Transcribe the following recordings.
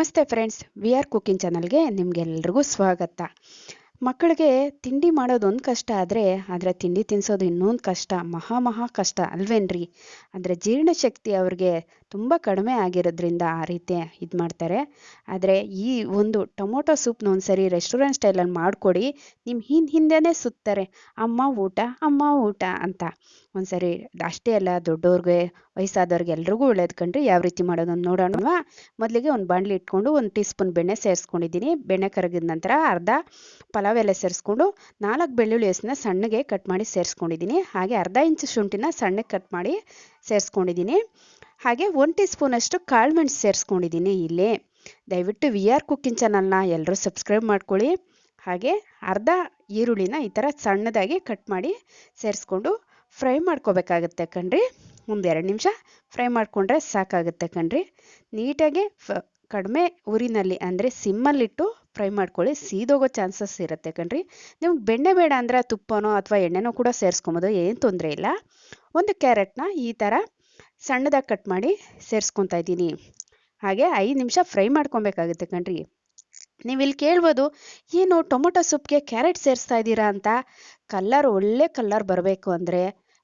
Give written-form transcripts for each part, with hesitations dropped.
ನಮಸ್ತೆ friends, we are cooking ಚಾನಲ್ಗೆ ನಿಮಗೆಲ್ರಿಗೂ ಸ್ವಾಗತ. ಮಕ್ಕಳಿಗೆ ತಿಂಡಿ ಮಾಡೋದು ಒಂದು ಕಷ್ಟ ಆದರೆ ತಿಂಡಿ ತಿನ್ನಿಸೋದು ಇನ್ನೊಂದು ಕಷ್ಟ, ಮಹಾ ಕಷ್ಟ ಅಲ್ವೇನ್ರಿ. ಅಂದರೆ ಜೀರ್ಣಶಕ್ತಿ ಅವ್ರಿಗೆ ತುಂಬ ಕಡಿಮೆ ಆಗಿರೋದ್ರಿಂದ ಆ ರೀತಿ ಇದು ಮಾಡ್ತಾರೆ. ಆದರೆ ಈ ಒಂದು ಟೊಮೊಟೊ ಸೂಪ್ನ ಒಂದ್ಸರಿ ರೆಸ್ಟೋರೆಂಟ್ ಸ್ಟೈಲಲ್ಲಿ ಮಾಡಿಕೊಡಿ, ನಿಮ್ಮ ಹಿಂದೆನೇ ಸುತ್ತಾರೆ ಅಮ್ಮ ಊಟ ಅಂತ. ಒಂದ್ಸರಿ ಅಷ್ಟೇ ಅಲ್ಲ, ದೊಡ್ಡವ್ರಿಗೆ ವಯಸ್ಸಾದವ್ರಿಗೆ ಎಲ್ರಿಗೂ ಒಳ್ಳೇದು ಕಣ್ರಿ. ಯಾವ ರೀತಿ ಮಾಡೋದನ್ನು ನೋಡೋಣವಾ. ಮೊದಲಿಗೆ ಒಂದು ಬಾಣಲಿ ಇಟ್ಕೊಂಡು 1 ಟೀ ಸ್ಪೂನ್ ಬೆಣ್ಣೆ ಸೇರಿಸ್ಕೊಂಡಿದ್ದೀನಿ. ಬೆಣ್ಣೆ ಕರಗಿದ ನಂತರ ಅರ್ಧ ಪಲಾವ್ ಎಲೆ ಸೇರಿಸ್ಕೊಂಡು 4 ಬೆಳ್ಳುಳ್ಳಿ ಎಸನ್ನ ಸಣ್ಣಗೆ ಕಟ್ ಮಾಡಿ ಸೇರಿಸ್ಕೊಂಡಿದ್ದೀನಿ. ಹಾಗೆ ಅರ್ಧ ಇಂಚು ಶುಂಠಿನ ಸಣ್ಣಗೆ ಕಟ್ ಮಾಡಿ ಸೇರಿಸ್ಕೊಂಡಿದ್ದೀನಿ. ಹಾಗೆ 1 ಟೀ ಸ್ಪೂನ್ ಅಷ್ಟು ಕಾಳು ಮೆಣಸು ಸೇರಿಸ್ಕೊಂಡಿದ್ದೀನಿ. ಇಲ್ಲಿ ದಯವಿಟ್ಟು ವಿ ಆರ್ ಕುಕಿಂಗ್ ಚಾನಲ್ನ ಎಲ್ಲರೂ ಸಬ್ಸ್ಕ್ರೈಬ್ ಮಾಡ್ಕೊಳ್ಳಿ. ಹಾಗೆ ಅರ್ಧ ಈರುಳ್ಳಿನ ಈ ಥರ ಸಣ್ಣದಾಗಿ ಕಟ್ ಮಾಡಿ ಸೇರಿಸ್ಕೊಂಡು ಫ್ರೈ ಮಾಡ್ಕೋಬೇಕಾಗತ್ತೆ ಕಣ್ರಿ. 1-2 ನಿಮಿಷ ಫ್ರೈ ಮಾಡಿಕೊಂಡ್ರೆ ಸಾಕಾಗುತ್ತೆ ಕಣ್ರಿ. ನೀಟಾಗಿ ಕಡಿಮೆ ಊರಿನಲ್ಲಿ ಅಂದರೆ ಸಿಮ್ಮಲ್ಲಿಟ್ಟು ಫ್ರೈ ಮಾಡ್ಕೊಳ್ಳಿ, ಸೀದೋಗೋ ಚಾನ್ಸಸ್ ಇರುತ್ತೆ ಕಣ್ರಿ. ನಿಮ್ಗೆ ಬೆಣ್ಣೆ ಬೇಡ ಅಂದರೆ ತುಪ್ಪನೋ ಅಥವಾ ಎಣ್ಣೆನೋ ಕೂಡ ಸೇರಿಸ್ಕೊಬೋದು, ಏನು ತೊಂದರೆ ಇಲ್ಲ. 1 ಕ್ಯಾರೆಟ್ನ ಈ ಥರ ಸಣ್ಣದಾಗಿ ಕಟ್ ಮಾಡಿ ಸೇರಿಸ್ಕೊತಾ ಇದ್ದೀನಿ. ಹಾಗೆ 5 ನಿಮಿಷ ಫ್ರೈ ಮಾಡ್ಕೊಬೇಕಾಗುತ್ತೆ ಕಣ್ರಿ. ನೀವು ಇಲ್ಲಿ ಕೇಳ್ಬೋದು, ಏನು ಟೊಮೊಟೊ ಸೂಪ್ಗೆ ಕ್ಯಾರೆಟ್ ಸೇರಿಸ್ತಾ ಇದ್ದೀರಾ ಅಂತ. ಒಳ್ಳೆ ಕಲರ್ ಬರಬೇಕು ಅಂದರೆ,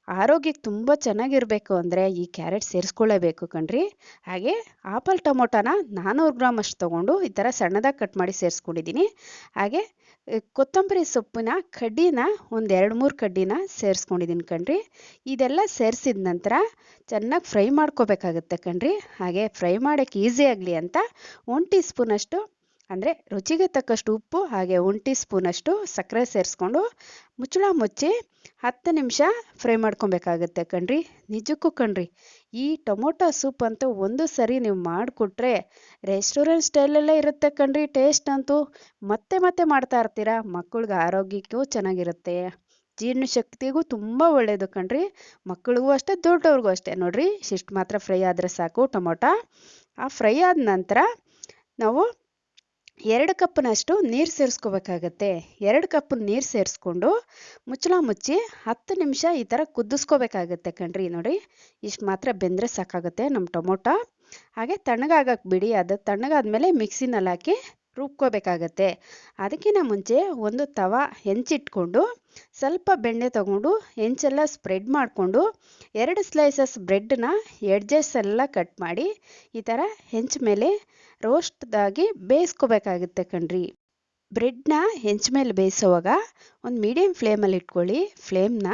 ಆರೋಗ್ಯಕ್ಕೆ ತುಂಬ ಚೆನ್ನಾಗಿರಬೇಕು ಅಂದರೆ ಈ ಕ್ಯಾರೆಟ್ ಸೇರಿಸ್ಕೊಳ್ಳೇಬೇಕು ಕಣ್ರಿ. ಹಾಗೆ ಆಪಲ್ ಟೊಮೊಟೊನ 400 ಗ್ರಾಮ್ ಅಷ್ಟು ತೊಗೊಂಡು ಈ ಥರ ಸಣ್ಣದಾಗಿ ಕಟ್ ಮಾಡಿ ಸೇರಿಸ್ಕೊಂಡಿದ್ದೀನಿ. ಹಾಗೆ ಕೊತ್ತಂಬರಿ ಸೊಪ್ಪಿನ ಕಡ್ಡಿನ 1-2-3 ಕಡ್ಡಿನ ಸೇರಿಸ್ಕೊಂಡಿದ್ದೀನಿ ಕಣ್ರಿ. ಇದೆಲ್ಲ ಸೇರಿಸಿದ ನಂತರ ಚೆನ್ನಾಗಿ ಫ್ರೈ ಮಾಡ್ಕೋಬೇಕಾಗುತ್ತೆ ಕಣ್ರಿ. ಹಾಗೆ ಫ್ರೈ ಮಾಡೋಕ್ಕೆ ಈಸಿ ಆಗಲಿ ಅಂತ 1 ಟೀ ಸ್ಪೂನ್ ಅಷ್ಟು ಅಂದರೆ ರುಚಿಗೆ ತಕ್ಕಷ್ಟು ಉಪ್ಪು, ಹಾಗೆ 1 ಟೀ ಸ್ಪೂನ್ ಅಷ್ಟು ಸಕ್ಕರೆ ಸೇರಿಸ್ಕೊಂಡು ಮುಚ್ಚಳ ಮುಚ್ಚಿ 10 ನಿಮಿಷ ಫ್ರೈ ಮಾಡ್ಕೊಬೇಕಾಗುತ್ತೆ ಕಣ್ರಿ. ನಿಜಕ್ಕೂ ಕಣ್ರಿ, ಈ ಟೊಮೊಟೊ ಸೂಪ್ ಅಂತೂ ಒಂದು ಸರಿ ನೀವು ಮಾಡಿಕೊಟ್ರೆ ರೆಸ್ಟೋರೆಂಟ್ ಸ್ಟೈಲಲ್ಲೇ ಇರುತ್ತೆ ಕಣ್ರಿ. ಟೇಸ್ಟ್ ಅಂತೂ ಮತ್ತೆ ಮಾಡ್ತಾ ಇರ್ತೀರಾ. ಮಕ್ಕಳಿಗೆ ಆರೋಗ್ಯಕ್ಕೂ ಚೆನ್ನಾಗಿರುತ್ತೆ, ಜೀರ್ಣಶಕ್ತಿಗೂ ತುಂಬ ಒಳ್ಳೆಯದು ಕಣ್ರಿ. ಮಕ್ಕಳಿಗೂ ಅಷ್ಟೇ, ದೊಡ್ಡವ್ರಿಗೂ ಅಷ್ಟೇ. ನೋಡ್ರಿ, ಇಷ್ಟು ಮಾತ್ರ ಫ್ರೈ ಆದರೆ ಸಾಕು ಟೊಮೊಟೊ. ಆ ಫ್ರೈ ಆದ ನಂತರ ನಾವು 2 ಕಪ್ನಷ್ಟು ನೀರು ಸೇರಿಸ್ಕೋಬೇಕಾಗತ್ತೆ. 2 ಕಪ್ ನೀರು ಸೇರಿಸ್ಕೊಂಡು ಮುಚ್ಚಳ ಮುಚ್ಚಿ 10 ನಿಮಿಷ ಈ ಥರ ಕುದಿಸ್ಕೋಬೇಕಾಗತ್ತೆ ಕಣ್ರಿ. ನೋಡಿ, ಇಷ್ಟು ಮಾತ್ರ ಬೆಂದರೆ ಸಾಕಾಗುತ್ತೆ ನಮ್ಮ ಟೊಮೊಟೊ. ಹಾಗೆ ತಣ್ಣಗಾಗಕ್ಕೆ ಬಿಡಿ. ಅದು ತಣ್ಣಗಾದ್ಮೇಲೆ ಮಿಕ್ಸಿನಲ್ಲಿ ಹಾಕಿ ರುಬ್ಕೋಬೇಕಾಗತ್ತೆ. ಅದಕ್ಕಿಂತ ಮುಂಚೆ ಒಂದು ತವ ಹೆಂಚಿಟ್ಕೊಂಡು ಸ್ವಲ್ಪ ಬೆಣ್ಣೆ ತಗೊಂಡು ಹೆಂಚೆಲ್ಲ ಸ್ಪ್ರೆಡ್ ಮಾಡಿಕೊಂಡು 2 ಸ್ಲೈಸಸ್ ಬ್ರೆಡ್ನ ಎಡ್ಜಸ್ ಎಲ್ಲ ಕಟ್ ಮಾಡಿ ಈ ಥರ ಹೆಂಚು ಮೇಲೆ ರೋಸ್ಟ್ದಾಗಿ ಬೇಯಿಸ್ಕೋಬೇಕಾಗುತ್ತೆ ಕಣ್ರಿ. ಬ್ರೆಡ್ನ ಹೆಂಚು ಮೇಲೆ ಬೇಯಿಸೋವಾಗ ಒಂದು ಮೀಡಿಯಮ್ ಫ್ಲೇಮಲ್ಲಿ ಇಟ್ಕೊಳ್ಳಿ. ಫ್ಲೇಮ್ನ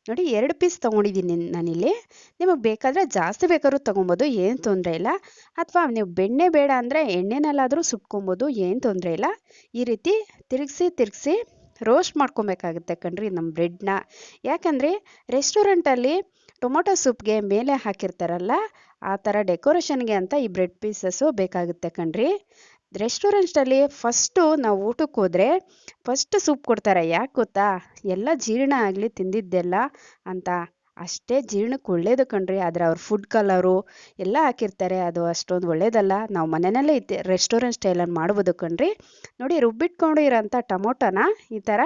ನೋಡಿ, 2 ಪೀಸ್ ತೊಗೊಂಡಿದ್ದೀನಿ ನಾನಿಲ್ಲಿ. ನಿಮಗೆ ಬೇಕಾದರೆ ಜಾಸ್ತಿ ಬೇಕಾದ್ರೂ ತೊಗೊಬೋದು, ಏನು ತೊಂದರೆ ಇಲ್ಲ. ಅಥವಾ ನೀವು ಬೆಣ್ಣೆ ಬೇಡ ಅಂದರೆ ಎಣ್ಣೆನಲ್ಲಾದರೂ ಸುಟ್ಕೊಬೋದು, ಏನು ತೊಂದರೆ ಇಲ್ಲ. ಈ ರೀತಿ ತಿರುಗಿಸಿ ರೋಸ್ಟ್ ಮಾಡ್ಕೊಬೇಕಾಗುತ್ತೆ ಕಣ್ರಿ ನಮ್ಮ ಬ್ರೆಡ್ನ. ಯಾಕಂದರೆ ರೆಸ್ಟೋರೆಂಟಲ್ಲಿ ಟೊಮೊಟೊ ಸೂಪ್ಗೆ ಮೇಲೆ ಹಾಕಿರ್ತಾರಲ್ಲ, ಆ ಥರ ಡೆಕೋರೇಷನ್ಗೆ ಅಂತ ಈ ಬ್ರೆಡ್ ಪೀಸಸ್ಸು ಬೇಕಾಗುತ್ತೆ ಕಣ್ರಿ. ರೆಸ್ಟೋರೆಂಟ್ಸಲ್ಲಿ ಫಸ್ಟು ನಾವು ಊಟಕ್ಕೆ ಹೋದರೆ ಫಸ್ಟ್ ಸೂಪ್ ಕೊಡ್ತಾರೆ. ಯಾಕೆ ಗೊತ್ತಾ? ಎಲ್ಲ ಜೀರ್ಣ ಆಗಲಿ ತಿಂದಿದ್ದೆಲ್ಲ ಅಂತ. ಅಷ್ಟೇ ಜೀರ್ಣಕ್ಕೆ ಒಳ್ಳೇದು ಕಣ್ರಿ. ಆದರೆ ಅವ್ರು ಫುಡ್ ಕಲರು ಎಲ್ಲ ಹಾಕಿರ್ತಾರೆ, ಅದು ಅಷ್ಟೊಂದು ಒಳ್ಳೇದಲ್ಲ. ನಾವು ಮನೆಯಲ್ಲೇ ರೆಸ್ಟೋರೆಂಟ್ ಸ್ಟೈಲಲ್ಲಿ ಮಾಡ್ಬೋದು ಕಣ್ರಿ. ನೋಡಿ, ರುಬ್ಬಿಟ್ಕೊಂಡು ಇರೋಂಥ ಟೊಮೊಟೊನ ಈ ಥರ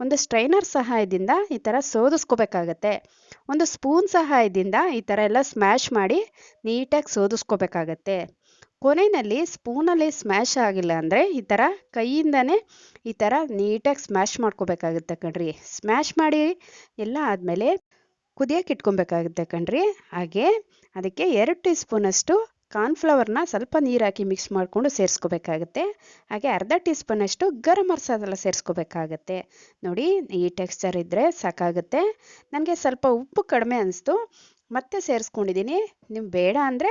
ಒಂದು ಸ್ಟ್ರೈನರ್ ಸಹಾಯದಿಂದ ಈ ಥರ ಸೋದಿಸ್ಕೋಬೇಕಾಗತ್ತೆ. ಒಂದು ಸ್ಪೂನ್ ಸಹಾಯದಿಂದ ಈ ಥರ ಎಲ್ಲ ಸ್ಮ್ಯಾಶ್ ಮಾಡಿ ನೀಟಾಗಿ ಸೋದಿಸ್ಕೋಬೇಕಾಗತ್ತೆ. ಕೊನೆಯಲ್ಲಿ ಸ್ಪೂನಲ್ಲಿ ಸ್ಮ್ಯಾಶ್ ಆಗಿಲ್ಲ ಅಂದರೆ ಈ ಥರ ಕೈಯಿಂದನೇ ಈ ಥರ ನೀಟಾಗಿ ಸ್ಮ್ಯಾಶ್ ಮಾಡ್ಕೋಬೇಕಾಗುತ್ತೆ ಕಣ್ರಿ. ಸ್ಮ್ಯಾಶ್ ಮಾಡಿ ಎಲ್ಲ ಆದಮೇಲೆ ಕುದಿಯೋಕೆ ಇಟ್ಕೊಬೇಕಾಗುತ್ತೆ ಕಣ್ರಿ. ಹಾಗೆ ಅದಕ್ಕೆ 2 ಟೀ ಸ್ಪೂನಷ್ಟು ಕಾರ್ನ್ಫ್ಲವರ್ನ ಸ್ವಲ್ಪ ನೀರು ಹಾಕಿ ಮಿಕ್ಸ್ ಮಾಡಿಕೊಂಡು ಸೇರಿಸ್ಕೋಬೇಕಾಗತ್ತೆ. ಹಾಗೆ ಅರ್ಧ ಟೀ ಸ್ಪೂನಷ್ಟು ಗರಂ ಮಸಾಲ ಸೇರಿಸ್ಕೋಬೇಕಾಗತ್ತೆ. ನೋಡಿ, ಈ ಟೆಕ್ಸ್ಚರ್ ಇದ್ದರೆ ಸಾಕಾಗುತ್ತೆ. ನನಗೆ ಸ್ವಲ್ಪ ಉಪ್ಪು ಕಡಿಮೆ ಅನಿಸ್ತು, ಮತ್ತೆ ಸೇರಿಸ್ಕೊಂಡಿದ್ದೀನಿ. ನೀವು ಬೇಡ ಅಂದರೆ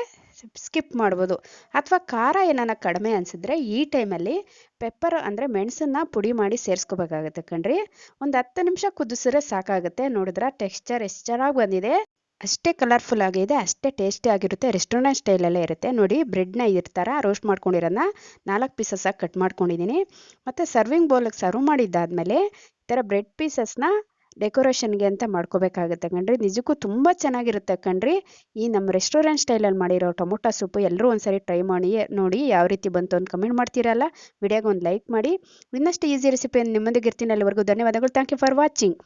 ಸ್ಕಿಪ್ ಮಾಡ್ಬೋದು. ಅಥವಾ ಖಾರ ಏನಾನ ಕಡಿಮೆ ಅನಿಸಿದ್ರೆ ಈ ಟೈಮಲ್ಲಿ ಪೆಪ್ಪರ್ ಅಂದರೆ ಮೆಣಸನ್ನ ಪುಡಿ ಮಾಡಿ ಸೇರಿಸ್ಕೋಬೇಕಾಗತ್ತೆ ಕಣ್ರಿ. ಒಂದು 10 ನಿಮಿಷ ಕುದಿಸಿದ್ರೆ ಸಾಕಾಗುತ್ತೆ. ನೋಡಿದ್ರೆ ಟೆಕ್ಸ್ಚರ್ ಎಷ್ಟು ಚೆನ್ನಾಗಿ ಬಂದಿದೆ, ಅಷ್ಟೇ ಕಲರ್ಫುಲ್ ಆಗಿದೆ, ಅಷ್ಟೇ ಟೇಸ್ಟಿ ಆಗಿರುತ್ತೆ. ರೆಸ್ಟೋರೆಂಟ್ ಸ್ಟೈಲಲ್ಲೇ ಇರುತ್ತೆ. ನೋಡಿ, ಬ್ರೆಡ್ನ ಈ ಥರ ರೋಸ್ಟ್ ಮಾಡ್ಕೊಂಡಿರೋದನ್ನ 4 ಪೀಸಸ್ಸಾಗಿ ಕಟ್ ಮಾಡ್ಕೊಂಡಿದ್ದೀನಿ. ಮತ್ತು ಸರ್ವಿಂಗ್ ಬೌಲಿಗೆ ಸರ್ವ್ ಮಾಡಿದ್ದಾದಮೇಲೆ ಈ ಥರ ಬ್ರೆಡ್ ಪೀಸಸ್ನ ಡೆಕೋರೇಷನ್ಗೆ ಅಂತ ಮಾಡ್ಕೋಬೇಕಾಗುತ್ತೆ ಕಣ್ರಿ. ನಿಜಕ್ಕೂ ತುಂಬ ಚೆನ್ನಾಗಿರುತ್ತೆ ಕಣ್ರಿ. ಈ ನಮ್ಮ ರೆಸ್ಟೋರೆಂಟ್ ಸ್ಟೈಲಲ್ಲಿ ಮಾಡಿರೋ ಟೊಮೊಟೊ ಸೂಪು ಎಲ್ಲರೂ ಒಂದ್ಸರಿ ಟ್ರೈ ಮಾಡಿ ನೋಡಿ, ಯಾವ ರೀತಿ ಬಂತು ಅಂತ ಕಮೆಂಟ್ ಮಾಡ್ತೀರಲ್ಲ. ವಿಡಿಯೋಗೆ ಒಂದು ಲೈಕ್ ಮಾಡಿ. ಇನ್ನಷ್ಟು ಈಸಿ ರೆಸಿಪಿಯನ್ನು ನಿಮ್ಮೊಂದಿಗೆ ಇರ್ತೀನಿ. ಅಲ್ಲಿವರೆಗೂ ಧನ್ಯವಾದಗಳು. Thank you for watching.